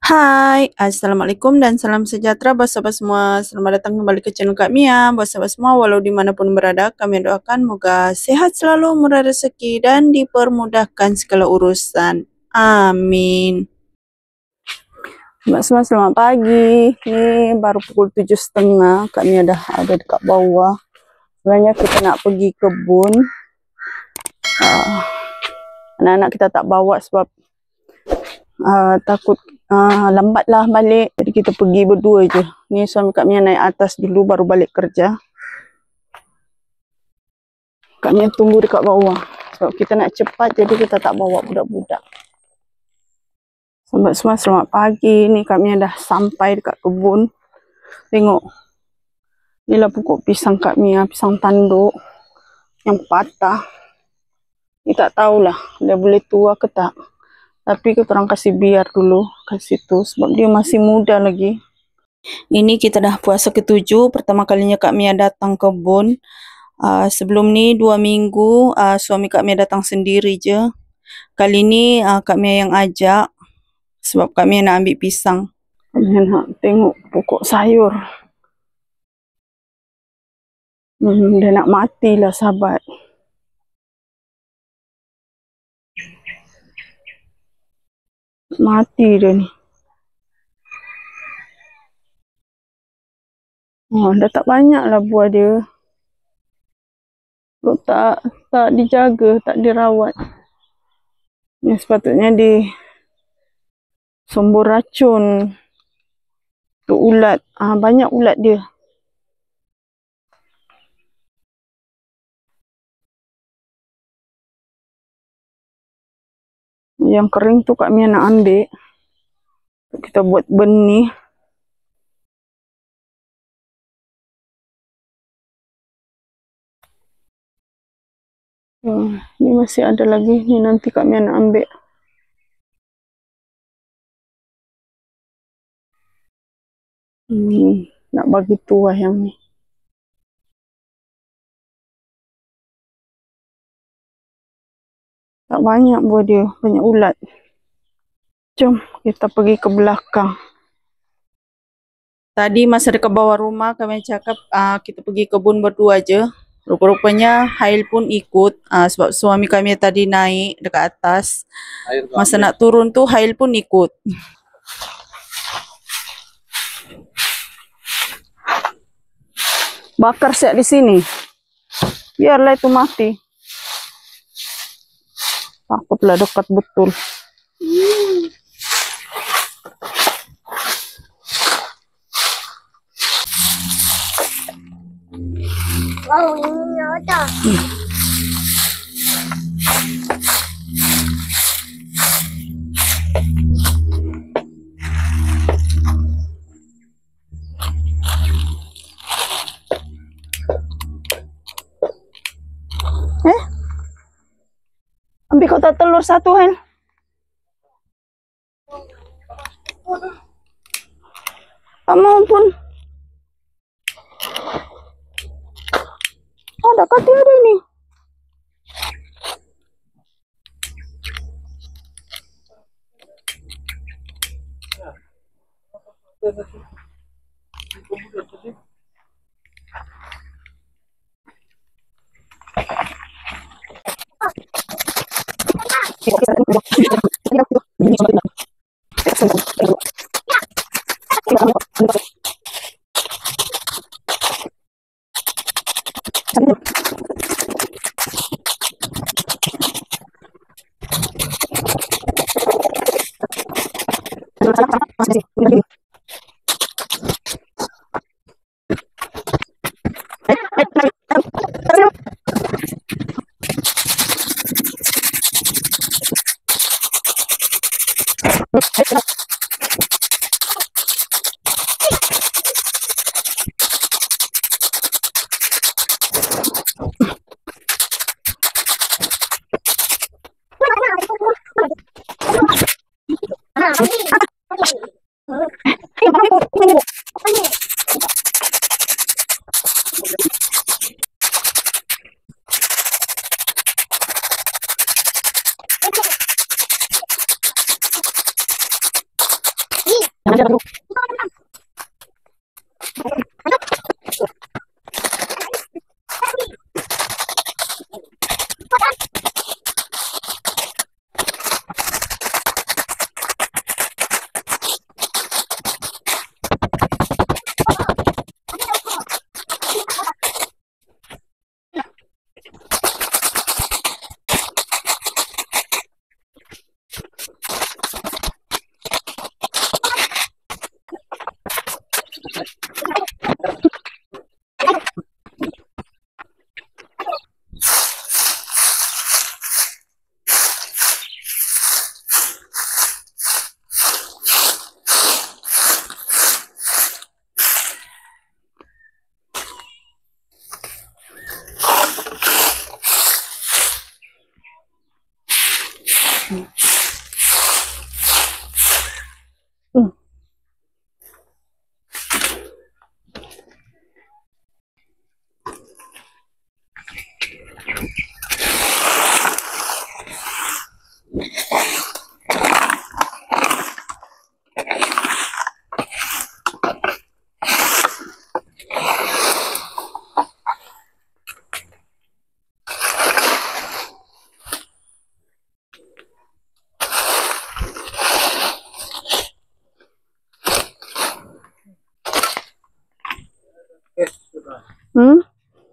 Hai, Assalamualaikum dan salam sejahtera buat sahabat semua. Selamat datang kembali ke channel Kak Mia. Buat sahabat semua, walau dimanapun berada, kami doakan moga sehat selalu, murah rezeki dan dipermudahkan segala urusan. Amin. Sahabat semua, selamat pagi. Ini baru pukul 7.30. Kak Mia dah ada dekat bawah. Sebenarnya kita nak pergi kebun. Anak-anak kita tak bawa sebab takut lambatlah balik. Jadi kita pergi berdua je. Ni suami Kak Mia naik atas dulu baru balik kerja. Kak Mia tunggu dekat bawah. Sebab kita nak cepat jadi kita tak bawa budak-budak. Sahabat semua, selamat pagi. Ni Kak Mia dah sampai dekat kebun. Tengok. Inilah pokok pisang Kak Mia, pisang tanduk yang patah. Ni tak tahulah dia boleh tua ke tak. Tapi kita orang kasih biar dulu kat situ sebab dia masih muda lagi. Ini kita dah puasa ke-7. Pertama kalinya Kak Mia datang kebun. Sebelum ni 2 minggu suami Kak Mia datang sendiri je. Kali ni Kak Mia yang ajak sebab Kak Mia nak ambil pisang. Kak Mia nak tengok pokok sayur. Dia nak matilah sahabat. Mati dia ni. Dah tak banyak lah buah dia. Kok tak dijaga, tak dirawat. Ni sepatutnya di sumber racun untuk ulat. Banyak ulat dia. Yang kering tu Kak Mia nak ambil. Kita buat benih. Ni masih ada lagi. Ni nanti Kak Mia nak ambil. Nak bagi tuah yang ni. Tak banyak buah dia. Banyak ulat. Jom kita pergi ke belakang. Tadi masa dekat bawah rumah kami cakap kita pergi kebun berdua je. Rupa-rupanya Hail pun ikut sebab suami kami tadi naik dekat atas. Masa nak turun tu Hail pun ikut. Bakar siap di sini. Biarlah itu mati. Takutlah dekat betul. Wow, ini ada. Ambil kotak telur satu, Hen. Tak mau pun. Ada kati ada ini.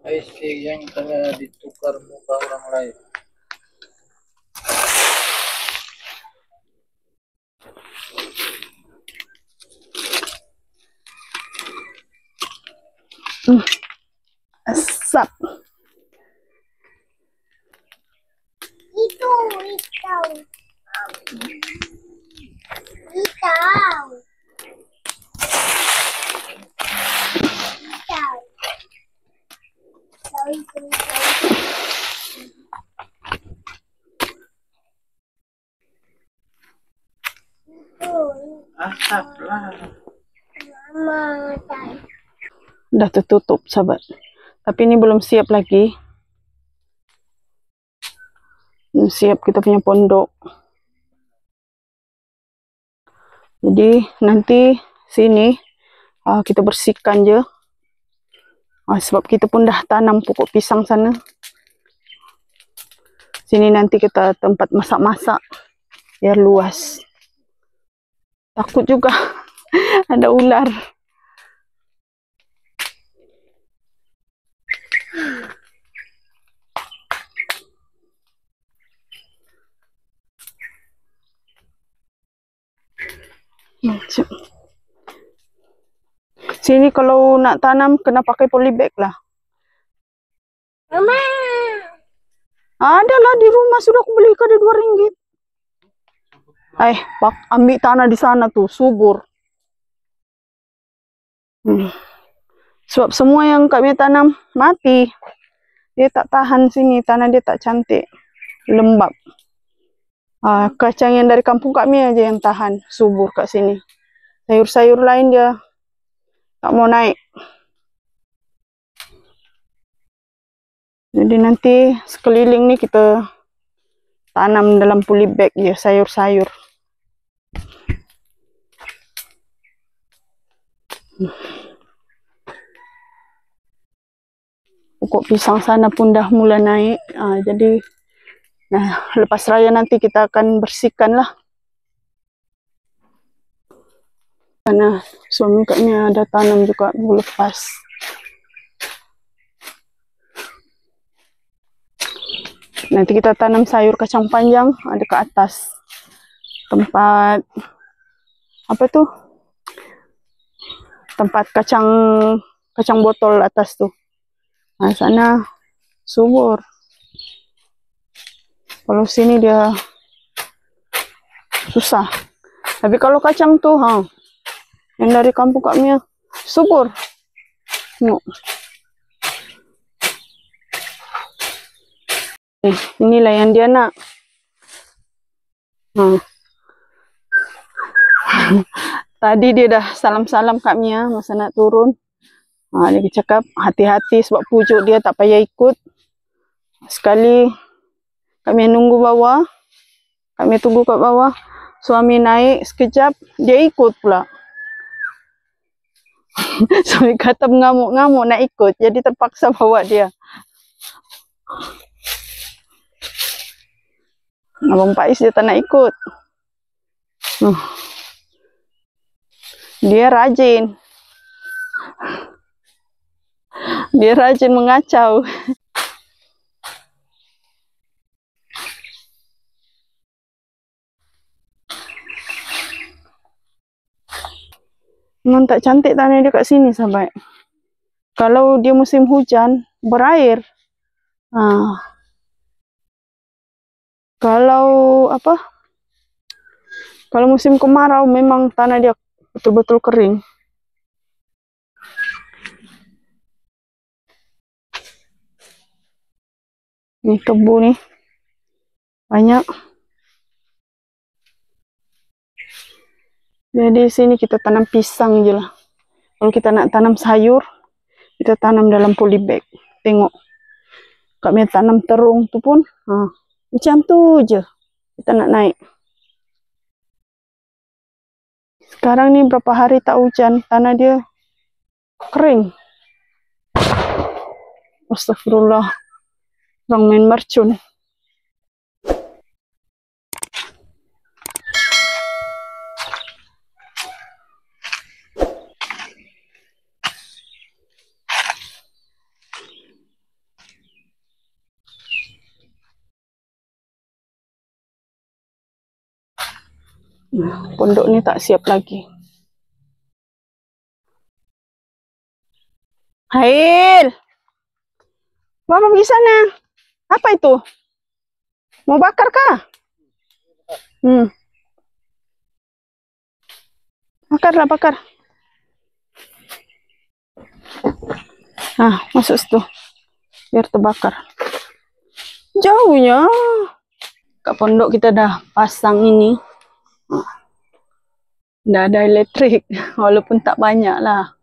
IC yang tengah ditukar muka orang lain. Asap. Itu. Asap lah. Mama, Udah tertutup, sahabat. Tapi ini belum siap lagi. Belum siap kita punya pondok. Jadi nanti sini kita bersihkan je. Sebab kita pun dah tanam pokok pisang sana. Sini nanti kita tempat masak-masak. Biar luas. Takut juga ada ular. Macam. Sini kalau nak tanam kena pakai polybag lah. Mama. Ada lah di rumah, sudah aku beli ke RM2. Ambil tanah di sana tuh, subur. Sebab semua yang kami tanam mati. Dia tak tahan sini, tanah dia tak cantik. Lembab. Kacang yang dari kampung kami aja yang tahan, subur kat sini. Sayur-sayur lain dia tak mau naik. Jadi nanti sekeliling ni kita tanam dalam polybag je sayur-sayur. Pokok pisang sana pun dah mula naik. Jadi lepas raya nanti kita akan bersihkan lah. Karena suami kami ada tanam juga minggu lepas. Nanti kita tanam sayur kacang panjang ada ke atas. Tempat apa tuh? Tempat kacang botol atas tuh. Sana subur. Kalau sini dia susah. Tapi kalau kacang tuh, yang dari kampung kami subur. Inilah yang dia nak. Tadi dia dah salam-salam kami masa nak turun. Dia cakap hati-hati sebab pucuk dia tak payah ikut. Sekali kami nunggu bawah. Kami tunggu kat bawah. Suami naik sekejap, dia ikut pula. Sampai kata mengamuk-ngamuk nak ikut, jadi terpaksa bawa dia. Abang Pais dia tak nak ikut. Dia rajin. Dia rajin mengacau. Memang tak cantik tanah dia kat sini, sahabat. Kalau dia musim hujan, berair. Kalau apa? Kalau musim kemarau, memang tanah dia betul-betul kering. Ni kebu ni. Banyak. Jadi sini kita tanam pisang je lah. Kalau kita nak tanam sayur, kita tanam dalam polybag. Tengok. Kami tanam terung tu pun, macam tu je. Kita nak naik. Sekarang ni berapa hari tak hujan, tanah dia kering. Astagfirullah. Orang main mercun. Pondok ni tak siap lagi. Hail! Mama pergi sana. Apa itu? Mau bakar kah? Bakarlah, bakar. Masuk situ. Biar terbakar. Jauhnya. Kat pondok kita dah pasang ini. Dah ada elektrik. Walaupun tak banyak lah.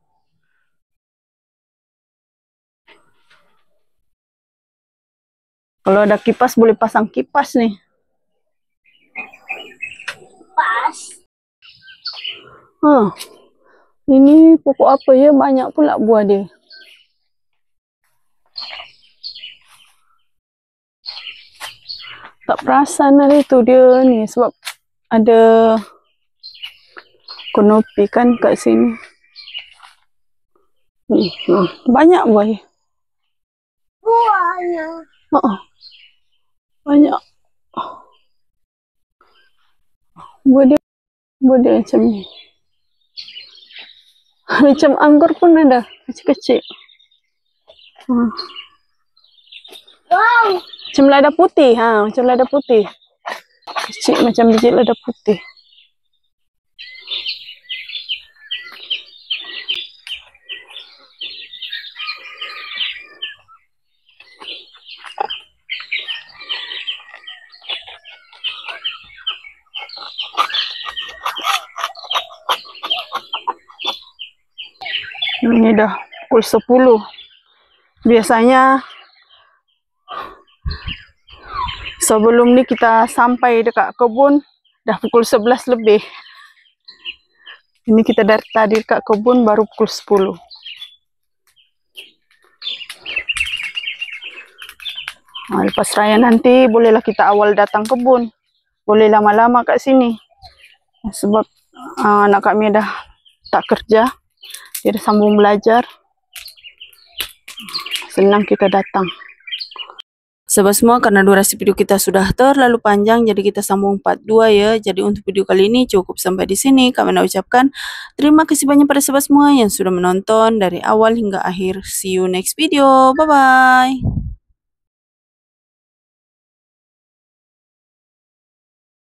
Kalau ada kipas, boleh pasang kipas nih. Pas. Ini pokok apa ya? Banyak pula buah dia. Tak perasan hari tu dia ni sebab ada konopi kan kat sini. Banyak buah dia. Buahnya. Banyak. Buah dia macam ni. Macam anggur pun ada, kecil-kecil. Wow. Macam lada putih, macam lada putih. Kecil macam biji lada putih. Ini dah pukul 10. Biasanya sebelum ni kita sampai dekat kebun dah pukul 11 lebih. Ini kita dari tadi dekat kebun baru pukul 10. Lepas raya nanti bolehlah kita awal datang kebun. Boleh lama-lama kat sini. Sebab anak kami dah tak kerja. Dia dah sambung belajar. Senang kita datang. Sahabat semua, karena durasi video kita sudah terlalu panjang, jadi kita sambung part 2 ya. Jadi untuk video kali ini cukup sampai di sini. Kami nak ucapkan terima kasih banyak pada sahabat semua yang sudah menonton dari awal hingga akhir. See you next video. Bye-bye.